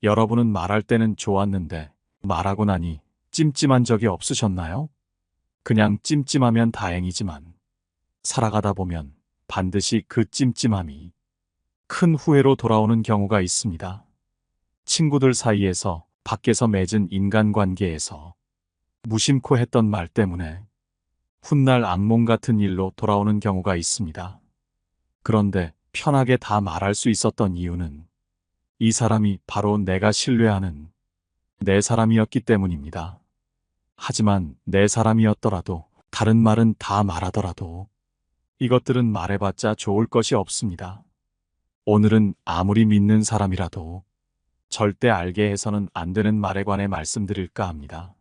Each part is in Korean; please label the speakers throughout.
Speaker 1: 여러분은 말할 때는 좋았는데 말하고 나니 찜찜한 적이 없으셨나요? 그냥 찜찜하면 다행이지만 살아가다 보면 반드시 그 찜찜함이 큰 후회로 돌아오는 경우가 있습니다. 친구들 사이에서, 밖에서 맺은 인간관계에서 무심코 했던 말 때문에 훗날 악몽 같은 일로 돌아오는 경우가 있습니다. 그런데 편하게 다 말할 수 있었던 이유는 이 사람이 바로 내가 신뢰하는 내 사람이었기 때문입니다. 하지만 내 사람이었더라도, 다른 말은 다 말하더라도 이것들은 말해봤자 좋을 것이 없습니다. 오늘은 아무리 믿는 사람이라도 절대 알게 해서는 안 되는 말에 관해 말씀드릴까 합니다.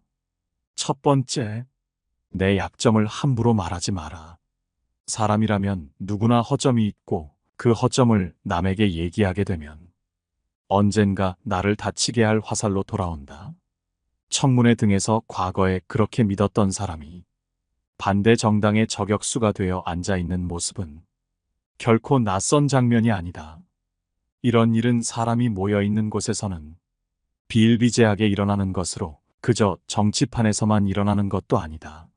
Speaker 1: 첫 번째, 내 약점을 함부로 말하지 마라. 사람이라면 누구나 허점이 있고 그 허점을 남에게 얘기하게 되면 언젠가 나를 다치게 할 화살로 돌아온다. 청문회 등에서 과거에 그렇게 믿었던 사람이 반대 정당의 저격수가 되어 앉아있는 모습은 결코 낯선 장면이 아니다. 이런 일은 사람이 모여있는 곳에서는 비일비재하게 일어나는 것으로 그저 정치판에서만 일어나는 것도 아니다.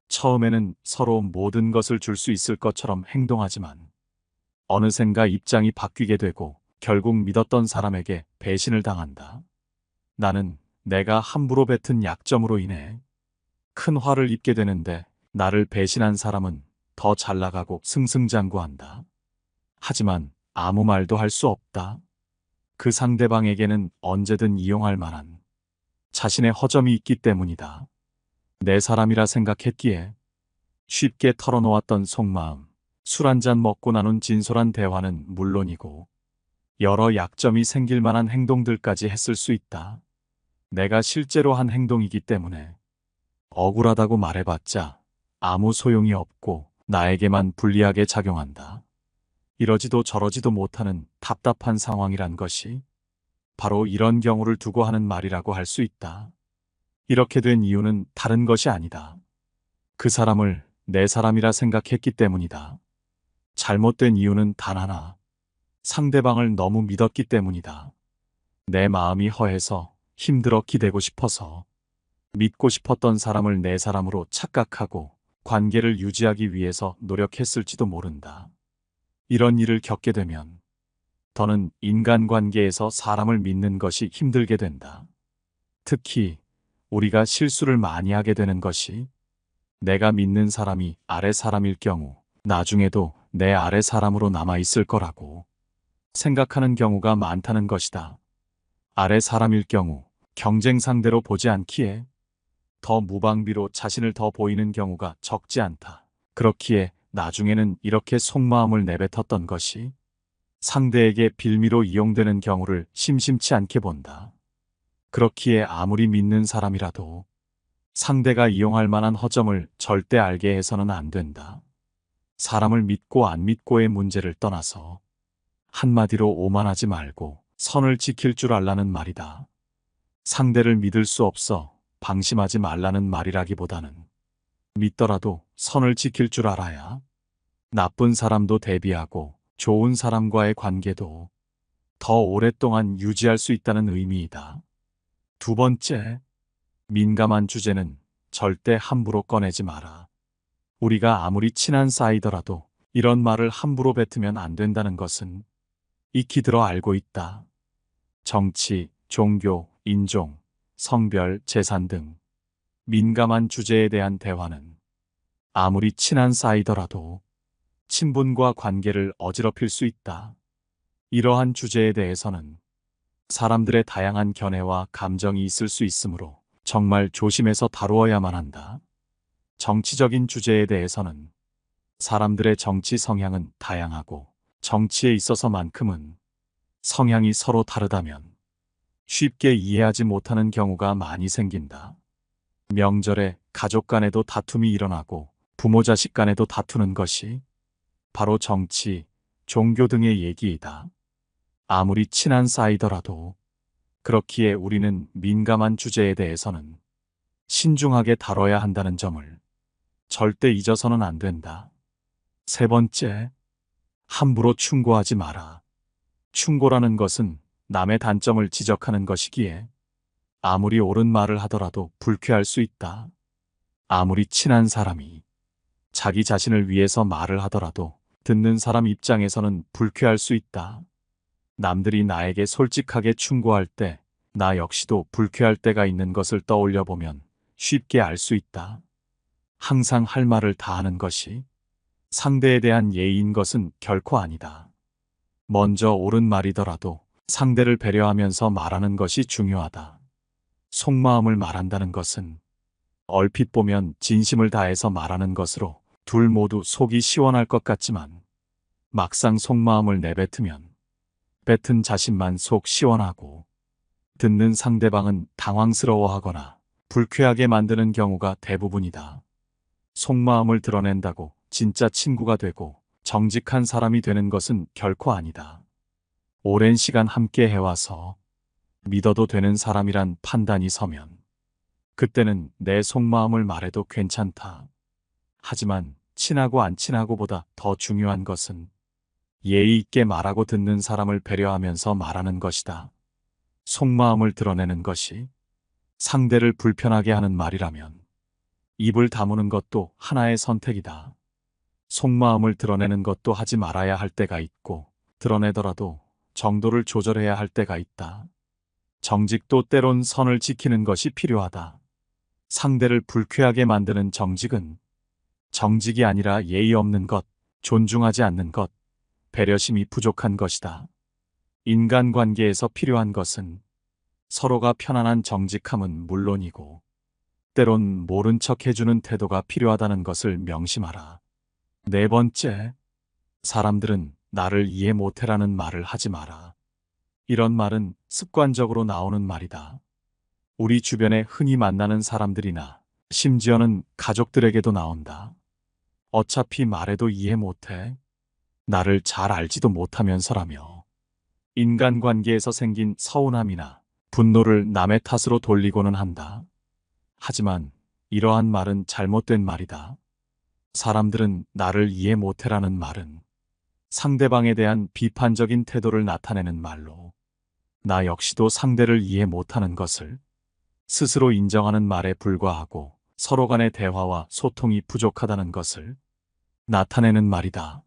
Speaker 1: 처음에는 서로 모든 것을 줄 수 있을 것처럼 행동하지만 어느샌가 입장이 바뀌게 되고 결국 믿었던 사람에게 배신을 당한다. 나는 내가 함부로 뱉은 약점으로 인해 큰 화를 입게 되는데 나를 배신한 사람은 더 잘나가고 승승장구한다. 하지만 아무 말도 할 수 없다. 그 상대방에게는 언제든 이용할 만한 자신의 허점이 있기 때문이다. 내 사람이라 생각했기에 쉽게 털어놓았던 속마음, 술 한잔 먹고 나눈 진솔한 대화는 물론이고 여러 약점이 생길 만한 행동들까지 했을 수 있다. 내가 실제로 한 행동이기 때문에 억울하다고 말해봤자 아무 소용이 없고 나에게만 불리하게 작용한다. 이러지도 저러지도 못하는 답답한 상황이란 것이 바로 이런 경우를 두고 하는 말이라고 할 수 있다. 이렇게 된 이유는 다른 것이 아니다. 그 사람을 내 사람이라 생각했기 때문이다. 잘못된 이유는 단 하나. 상대방을 너무 믿었기 때문이다. 내 마음이 허해서 힘들어 기대고 싶어서 믿고 싶었던 사람을 내 사람으로 착각하고 관계를 유지하기 위해서 노력했을지도 모른다. 이런 일을 겪게 되면 더는 인간관계에서 사람을 믿는 것이 힘들게 된다. 특히 우리가 실수를 많이 하게 되는 것이 내가 믿는 사람이 아래 사람일 경우 나중에도 내 아래 사람으로 남아있을 거라고 생각하는 경우가 많다는 것이다. 아래 사람일 경우 경쟁 상대로 보지 않기에 더 무방비로 자신을 더 보이는 경우가 적지 않다. 그렇기에 나중에는 이렇게 속마음을 내뱉었던 것이 상대에게 빌미로 이용되는 경우를 심심치 않게 본다. 그렇기에 아무리 믿는 사람이라도 상대가 이용할 만한 허점을 절대 알게 해서는 안 된다. 사람을 믿고 안 믿고의 문제를 떠나서 한마디로 오만하지 말고 선을 지킬 줄 알라는 말이다. 상대를 믿을 수 없어 방심하지 말라는 말이라기보다는 믿더라도 선을 지킬 줄 알아야 나쁜 사람도 대비하고 좋은 사람과의 관계도 더 오랫동안 유지할 수 있다는 의미이다. 두 번째, 민감한 주제는 절대 함부로 꺼내지 마라. 우리가 아무리 친한 사이더라도 이런 말을 함부로 뱉으면 안 된다는 것은 익히 들어 알고 있다. 정치, 종교, 인종, 성별, 재산 등 민감한 주제에 대한 대화는 아무리 친한 사이더라도 친분과 관계를 어지럽힐 수 있다. 이러한 주제에 대해서는 사람들의 다양한 견해와 감정이 있을 수 있으므로 정말 조심해서 다루어야만 한다. 정치적인 주제에 대해서는 사람들의 정치 성향은 다양하고 정치에 있어서만큼은 성향이 서로 다르다면 쉽게 이해하지 못하는 경우가 많이 생긴다. 명절에 가족 간에도 다툼이 일어나고 부모 자식 간에도 다투는 것이 바로 정치, 종교 등의 얘기이다. 아무리 친한 사이더라도 그렇기에 우리는 민감한 주제에 대해서는 신중하게 다뤄야 한다는 점을 절대 잊어서는 안 된다. 세 번째, 함부로 충고하지 마라. 충고라는 것은 남의 단점을 지적하는 것이기에 아무리 옳은 말을 하더라도 불쾌할 수 있다. 아무리 친한 사람이 자기 자신을 위해서 말을 하더라도 듣는 사람 입장에서는 불쾌할 수 있다. 남들이 나에게 솔직하게 충고할 때 나 역시도 불쾌할 때가 있는 것을 떠올려 보면 쉽게 알 수 있다. 항상 할 말을 다 하는 것이 상대에 대한 예의인 것은 결코 아니다. 먼저 옳은 말이더라도 상대를 배려하면서 말하는 것이 중요하다. 속마음을 말한다는 것은 얼핏 보면 진심을 다해서 말하는 것으로 둘 모두 속이 시원할 것 같지만 막상 속마음을 내뱉으면 뱉은 자신만 속 시원하고 듣는 상대방은 당황스러워하거나 불쾌하게 만드는 경우가 대부분이다. 속마음을 드러낸다고 진짜 친구가 되고 정직한 사람이 되는 것은 결코 아니다. 오랜 시간 함께 해와서 믿어도 되는 사람이란 판단이 서면 그때는 내 속마음을 말해도 괜찮다. 하지만 친하고 안 친하고보다 더 중요한 것은 예의 있게 말하고 듣는 사람을 배려하면서 말하는 것이다. 속마음을 드러내는 것이 상대를 불편하게 하는 말이라면 입을 다무는 것도 하나의 선택이다. 속마음을 드러내는 것도 하지 말아야 할 때가 있고 드러내더라도 정도를 조절해야 할 때가 있다. 정직도 때론 선을 지키는 것이 필요하다. 상대를 불쾌하게 만드는 정직은 정직이 아니라 예의 없는 것, 존중하지 않는 것, 배려심이 부족한 것이다. 인간관계에서 필요한 것은 서로가 편안한 정직함은 물론이고 때론 모른 척 해주는 태도가 필요하다는 것을 명심하라. 네 번째, 사람들은 나를 이해 못해라는 말을 하지 마라. 이런 말은 습관적으로 나오는 말이다. 우리 주변에 흔히 만나는 사람들이나 심지어는 가족들에게도 나온다. 어차피 말해도 이해 못해. 나를 잘 알지도 못하면서라며. 인간관계에서 생긴 서운함이나 분노를 남의 탓으로 돌리고는 한다. 하지만 이러한 말은 잘못된 말이다. 사람들은 나를 이해 못해라는 말은 상대방에 대한 비판적인 태도를 나타내는 말로 나 역시도 상대를 이해 못하는 것을 스스로 인정하는 말에 불과하고 서로 간의 대화와 소통이 부족하다는 것을 나타내는 말이다.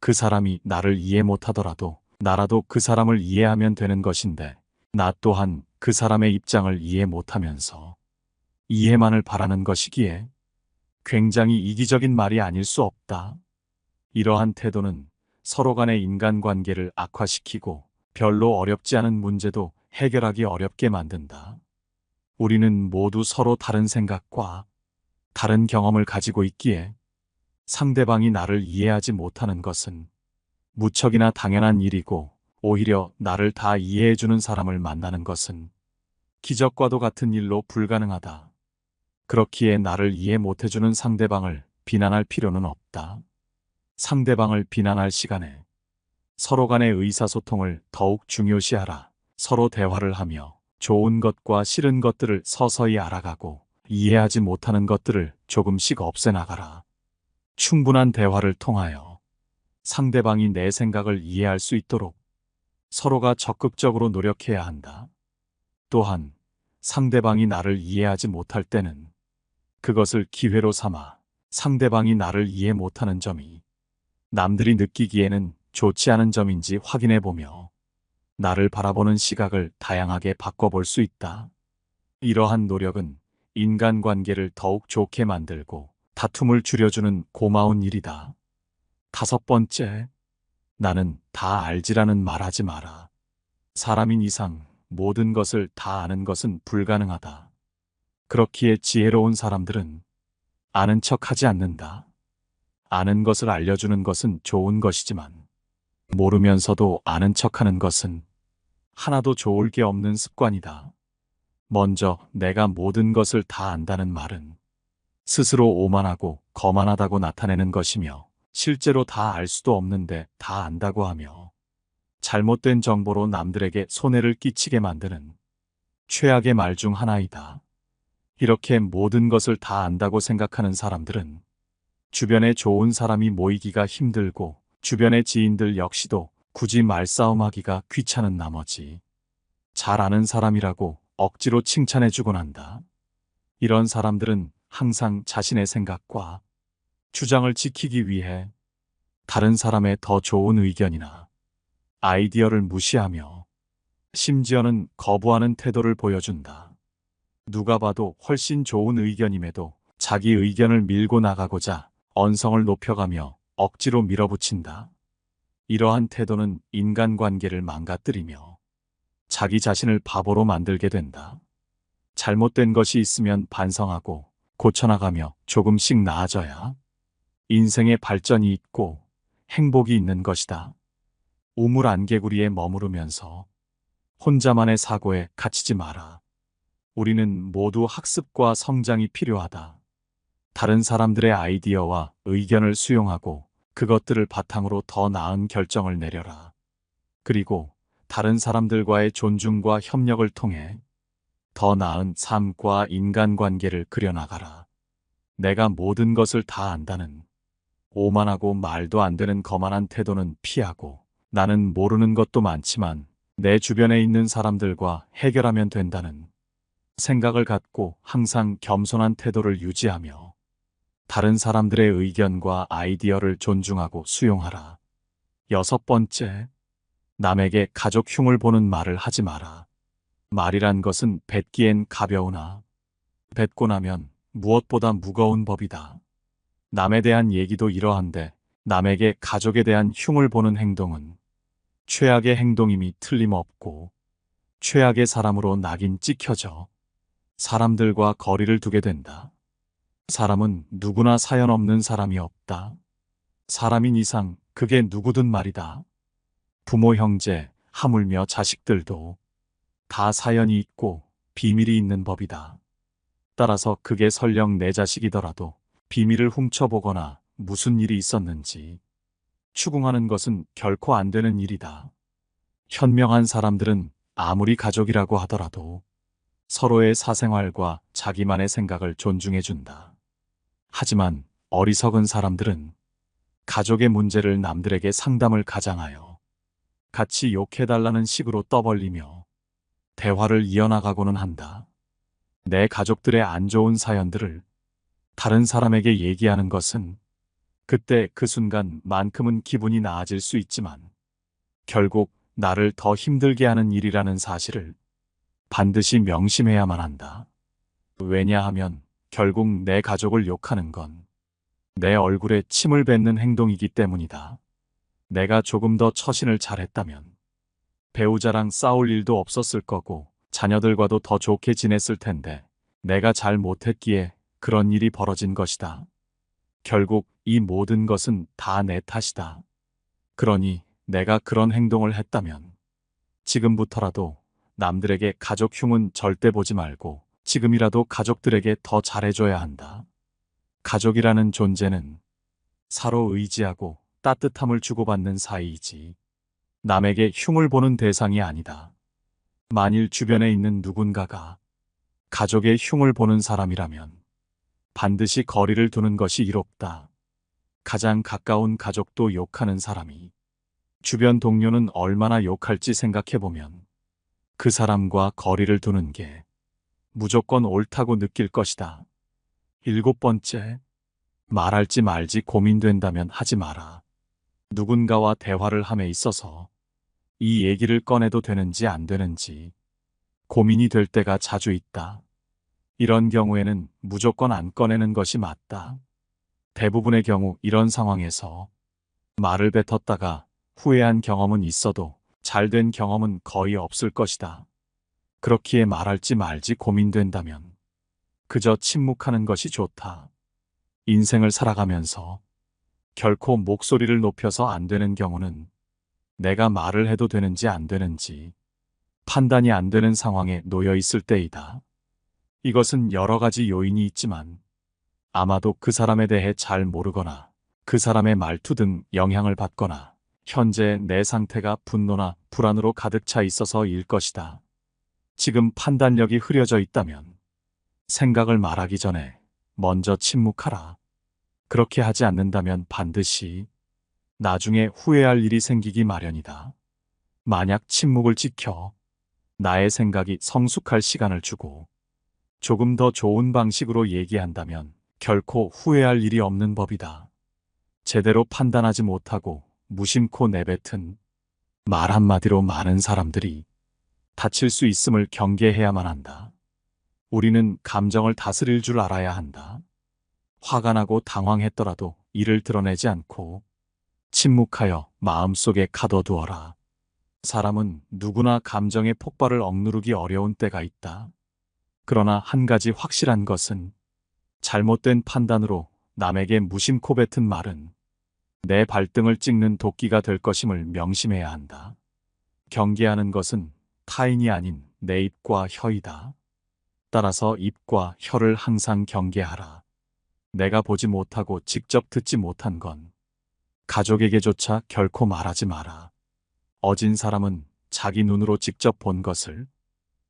Speaker 1: 그 사람이 나를 이해 못하더라도 나라도 그 사람을 이해하면 되는 것인데 나 또한 그 사람의 입장을 이해 못하면서 이해만을 바라는 것이기에 굉장히 이기적인 말이 아닐 수 없다. 이러한 태도는 서로 간의 인간관계를 악화시키고 별로 어렵지 않은 문제도 해결하기 어렵게 만든다. 우리는 모두 서로 다른 생각과 다른 경험을 가지고 있기에 상대방이 나를 이해하지 못하는 것은 무척이나 당연한 일이고 오히려 나를 다 이해해주는 사람을 만나는 것은 기적과도 같은 일로 불가능하다. 그렇기에 나를 이해 못해주는 상대방을 비난할 필요는 없다. 상대방을 비난할 시간에 서로 간의 의사소통을 더욱 중요시하라. 서로 대화를 하며 좋은 것과 싫은 것들을 서서히 알아가고 이해하지 못하는 것들을 조금씩 없애나가라. 충분한 대화를 통하여 상대방이 내 생각을 이해할 수 있도록 서로가 적극적으로 노력해야 한다. 또한 상대방이 나를 이해하지 못할 때는 그것을 기회로 삼아 상대방이 나를 이해 못하는 점이 남들이 느끼기에는 좋지 않은 점인지 확인해보며 나를 바라보는 시각을 다양하게 바꿔볼 수 있다. 이러한 노력은 인간관계를 더욱 좋게 만들고 다툼을 줄여주는 고마운 일이다. 다섯 번째, 나는 다 알지라는 말하지 마라. 사람인 이상 모든 것을 다 아는 것은 불가능하다. 그렇기에 지혜로운 사람들은 아는 척하지 않는다. 아는 것을 알려주는 것은 좋은 것이지만 모르면서도 아는 척하는 것은 하나도 좋을 게 없는 습관이다. 먼저 내가 모든 것을 다 안다는 말은 스스로 오만하고 거만하다고 나타내는 것이며 실제로 다 알 수도 없는데 다 안다고 하며 잘못된 정보로 남들에게 손해를 끼치게 만드는 최악의 말 중 하나이다. 이렇게 모든 것을 다 안다고 생각하는 사람들은 주변에 좋은 사람이 모이기가 힘들고 주변의 지인들 역시도 굳이 말싸움하기가 귀찮은 나머지 잘 아는 사람이라고 억지로 칭찬해주곤 한다. 이런 사람들은 항상 자신의 생각과 주장을 지키기 위해 다른 사람의 더 좋은 의견이나 아이디어를 무시하며 심지어는 거부하는 태도를 보여준다. 누가 봐도 훨씬 좋은 의견임에도 자기 의견을 밀고 나가고자 언성을 높여가며 억지로 밀어붙인다. 이러한 태도는 인간관계를 망가뜨리며 자기 자신을 바보로 만들게 된다. 잘못된 것이 있으면 반성하고 고쳐나가며 조금씩 나아져야 인생의 발전이 있고 행복이 있는 것이다. 우물 안개구리에 머무르면서 혼자만의 사고에 갇히지 마라. 우리는 모두 학습과 성장이 필요하다. 다른 사람들의 아이디어와 의견을 수용하고 그것들을 바탕으로 더 나은 결정을 내려라. 그리고 다른 사람들과의 존중과 협력을 통해 더 나은 삶과 인간관계를 그려나가라. 내가 모든 것을 다 안다는 오만하고 말도 안 되는 거만한 태도는 피하고 나는 모르는 것도 많지만 내 주변에 있는 사람들과 해결하면 된다는 생각을 갖고 항상 겸손한 태도를 유지하며 다른 사람들의 의견과 아이디어를 존중하고 수용하라. 6번째, 남에게 가족 흉을 보는 말을 하지 마라. 말이란 것은 뱉기엔 가벼우나 뱉고 나면 무엇보다 무거운 법이다. 남에 대한 얘기도 이러한데 남에게 가족에 대한 흉을 보는 행동은 최악의 행동임이 틀림없고 최악의 사람으로 낙인 찍혀져 사람들과 거리를 두게 된다. 사람은 누구나 사연 없는 사람이 없다. 사람인 이상 그게 누구든 말이다. 부모, 형제, 하물며 자식들도 다 사연이 있고 비밀이 있는 법이다. 따라서 그게 설령 내 자식이더라도 비밀을 훔쳐보거나 무슨 일이 있었는지 추궁하는 것은 결코 안 되는 일이다. 현명한 사람들은 아무리 가족이라고 하더라도 서로의 사생활과 자기만의 생각을 존중해준다. 하지만 어리석은 사람들은 가족의 문제를 남들에게 상담을 가장하여 같이 욕해달라는 식으로 떠벌리며 대화를 이어나가고는 한다. 내 가족들의 안 좋은 사연들을 다른 사람에게 얘기하는 것은 그때 그 순간만큼은 기분이 나아질 수 있지만 결국 나를 더 힘들게 하는 일이라는 사실을 반드시 명심해야만 한다. 왜냐하면 결국 내 가족을 욕하는 건 내 얼굴에 침을 뱉는 행동이기 때문이다. 내가 조금 더 처신을 잘했다면 배우자랑 싸울 일도 없었을 거고 자녀들과도 더 좋게 지냈을 텐데 내가 잘 못했기에 그런 일이 벌어진 것이다. 결국 이 모든 것은 다 내 탓이다. 그러니 내가 그런 행동을 했다면 지금부터라도 남들에게 가족 흉은 절대 보지 말고 지금이라도 가족들에게 더 잘해줘야 한다. 가족이라는 존재는 서로 의지하고 따뜻함을 주고받는 사이이지 남에게 흉을 보는 대상이 아니다. 만일 주변에 있는 누군가가 가족의 흉을 보는 사람이라면 반드시 거리를 두는 것이 이롭다. 가장 가까운 가족도 욕하는 사람이 주변 동료는 얼마나 욕할지 생각해보면 그 사람과 거리를 두는 게 무조건 옳다고 느낄 것이다. 7번째, 말할지 말지 고민된다면 하지 마라. 누군가와 대화를 함에 있어서 이 얘기를 꺼내도 되는지 안 되는지 고민이 될 때가 자주 있다. 이런 경우에는 무조건 안 꺼내는 것이 맞다. 대부분의 경우 이런 상황에서 말을 뱉었다가 후회한 경험은 있어도 잘된 경험은 거의 없을 것이다. 그렇기에 말할지 말지 고민된다면 그저 침묵하는 것이 좋다. 인생을 살아가면서 결코 목소리를 높여서 안 되는 경우는 내가 말을 해도 되는지 안 되는지 판단이 안 되는 상황에 놓여 있을 때이다. 이것은 여러 가지 요인이 있지만 아마도 그 사람에 대해 잘 모르거나 그 사람의 말투 등 영향을 받거나 현재 내 상태가 분노나 불안으로 가득 차 있어서일 것이다. 지금 판단력이 흐려져 있다면 생각을 말하기 전에 먼저 침묵하라. 그렇게 하지 않는다면 반드시 나중에 후회할 일이 생기기 마련이다. 만약 침묵을 지켜 나의 생각이 성숙할 시간을 주고 조금 더 좋은 방식으로 얘기한다면 결코 후회할 일이 없는 법이다. 제대로 판단하지 못하고 무심코 내뱉은 말 한마디로 많은 사람들이 다칠 수 있음을 경계해야만 한다. 우리는 감정을 다스릴 줄 알아야 한다. 화가 나고 당황했더라도 이를 드러내지 않고 침묵하여 마음속에 가둬두어라. 사람은 누구나 감정의 폭발을 억누르기 어려운 때가 있다. 그러나 한 가지 확실한 것은 잘못된 판단으로 남에게 무심코 뱉은 말은 내 발등을 찍는 도끼가 될 것임을 명심해야 한다. 경계하는 것은 타인이 아닌 내 입과 혀이다. 따라서 입과 혀를 항상 경계하라. 내가 보지 못하고 직접 듣지 못한 건 가족에게조차 결코 말하지 마라. 어진 사람은 자기 눈으로 직접 본 것을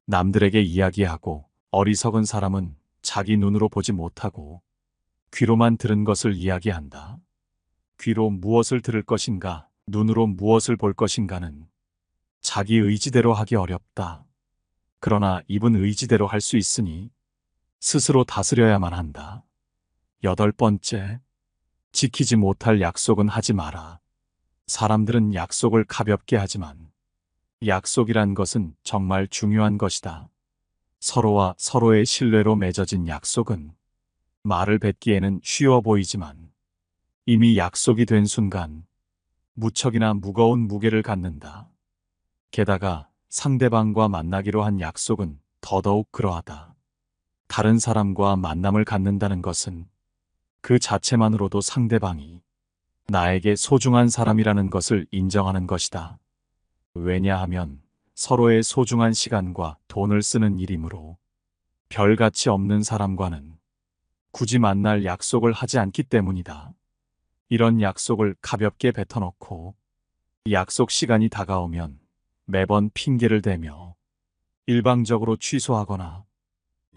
Speaker 1: 남들에게 이야기하고 어리석은 사람은 자기 눈으로 보지 못하고 귀로만 들은 것을 이야기한다. 귀로 무엇을 들을 것인가, 눈으로 무엇을 볼 것인가는 자기 의지대로 하기 어렵다. 그러나 입은 의지대로 할 수 있으니 스스로 다스려야만 한다. 8번째, 지키지 못할 약속은 하지 마라. 사람들은 약속을 가볍게 하지만 약속이란 것은 정말 중요한 것이다. 서로와 서로의 신뢰로 맺어진 약속은 말을 뱉기에는 쉬워 보이지만 이미 약속이 된 순간 무척이나 무거운 무게를 갖는다. 게다가 상대방과 만나기로 한 약속은 더더욱 그러하다. 다른 사람과 만남을 갖는다는 것은 그 자체만으로도 상대방이 나에게 소중한 사람이라는 것을 인정하는 것이다. 왜냐하면 서로의 소중한 시간과 돈을 쓰는 일이므로 별가치 없는 사람과는 굳이 만날 약속을 하지 않기 때문이다. 이런 약속을 가볍게 뱉어놓고 약속 시간이 다가오면 매번 핑계를 대며 일방적으로 취소하거나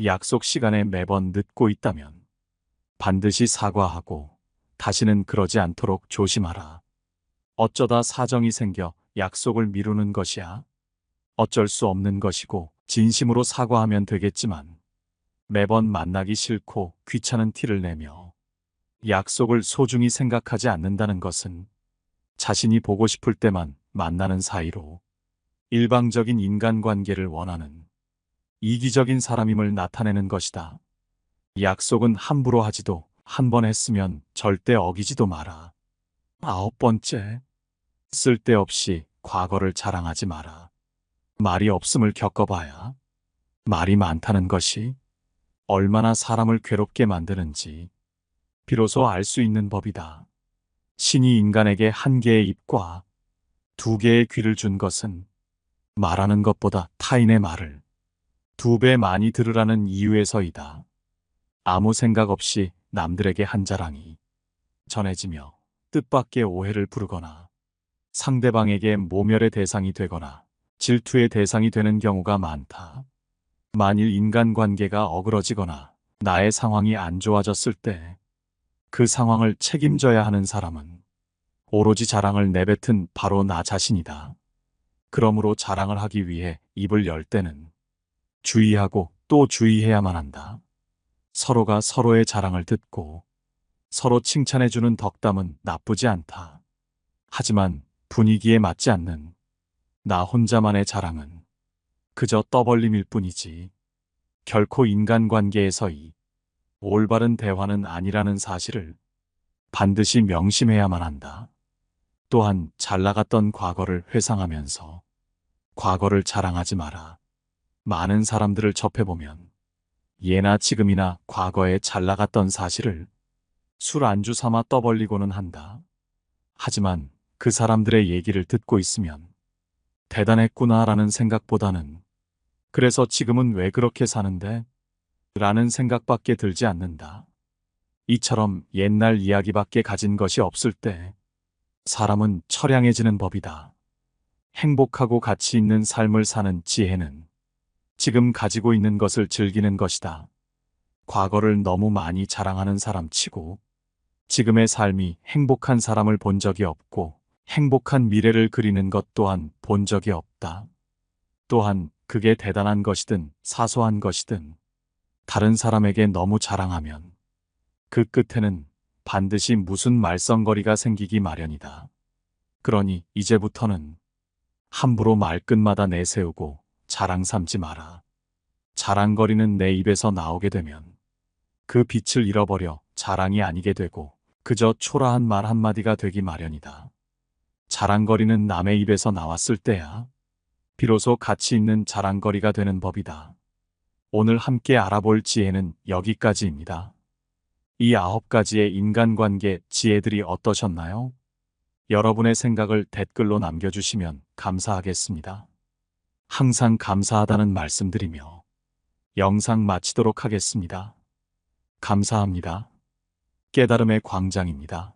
Speaker 1: 약속 시간에 매번 늦고 있다면 반드시 사과하고 다시는 그러지 않도록 조심하라. 어쩌다 사정이 생겨 약속을 미루는 것이야. 어쩔 수 없는 것이고 진심으로 사과하면 되겠지만 매번 만나기 싫고 귀찮은 티를 내며 약속을 소중히 생각하지 않는다는 것은 자신이 보고 싶을 때만 만나는 사이로 일방적인 인간관계를 원하는 이기적인 사람임을 나타내는 것이다. 약속은 함부로 하지도 한 번 했으면 절대 어기지도 마라. 9번째, 쓸데없이 과거를 자랑하지 마라. 말이 없음을 겪어봐야 말이 많다는 것이 얼마나 사람을 괴롭게 만드는지 비로소 알 수 있는 법이다. 신이 인간에게 한 개의 입과 두 개의 귀를 준 것은 말하는 것보다 타인의 말을 2배 많이 들으라는 이유에서이다. 아무 생각 없이 남들에게 한 자랑이 전해지며 뜻밖의 오해를 부르거나 상대방에게 모멸의 대상이 되거나 질투의 대상이 되는 경우가 많다. 만일 인간관계가 어그러지거나 나의 상황이 안 좋아졌을 때 그 상황을 책임져야 하는 사람은 오로지 자랑을 내뱉은 바로 나 자신이다. 그러므로 자랑을 하기 위해 입을 열 때는 주의하고 또 주의해야만 한다. 서로가 서로의 자랑을 듣고 서로 칭찬해주는 덕담은 나쁘지 않다. 하지만 분위기에 맞지 않는 나 혼자만의 자랑은 그저 떠벌림일 뿐이지 결코 인간관계에서의 올바른 대화는 아니라는 사실을 반드시 명심해야만 한다. 또한 잘 나갔던 과거를 회상하면서 과거를 자랑하지 마라. 많은 사람들을 접해보면 예나 지금이나 과거에 잘 나갔던 사실을 술 안주 삼아 떠벌리고는 한다. 하지만 그 사람들의 얘기를 듣고 있으면 대단했구나라는 생각보다는 그래서 지금은 왜 그렇게 사는데? 라는 생각밖에 들지 않는다. 이처럼 옛날 이야기밖에 가진 것이 없을 때 사람은 처량해지는 법이다. 행복하고 가치 있는 삶을 사는 지혜는 지금 가지고 있는 것을 즐기는 것이다. 과거를 너무 많이 자랑하는 사람 치고 지금의 삶이 행복한 사람을 본 적이 없고 행복한 미래를 그리는 것 또한 본 적이 없다. 또한 그게 대단한 것이든 사소한 것이든 다른 사람에게 너무 자랑하면 그 끝에는 반드시 무슨 말썽거리가 생기기 마련이다. 그러니 이제부터는 함부로 말끝마다 내세우고 자랑 삼지 마라. 자랑거리는 내 입에서 나오게 되면 그 빛을 잃어버려 자랑이 아니게 되고 그저 초라한 말 한마디가 되기 마련이다. 자랑거리는 남의 입에서 나왔을 때야 비로소 가치 있는 자랑거리가 되는 법이다. 오늘 함께 알아볼 지혜는 여기까지입니다. 이 9가지의 인간관계 지혜들이 어떠셨나요? 여러분의 생각을 댓글로 남겨주시면 감사하겠습니다. 항상 감사하다는 말씀드리며 영상 마치도록 하겠습니다. 감사합니다. 깨달음의 광장입니다.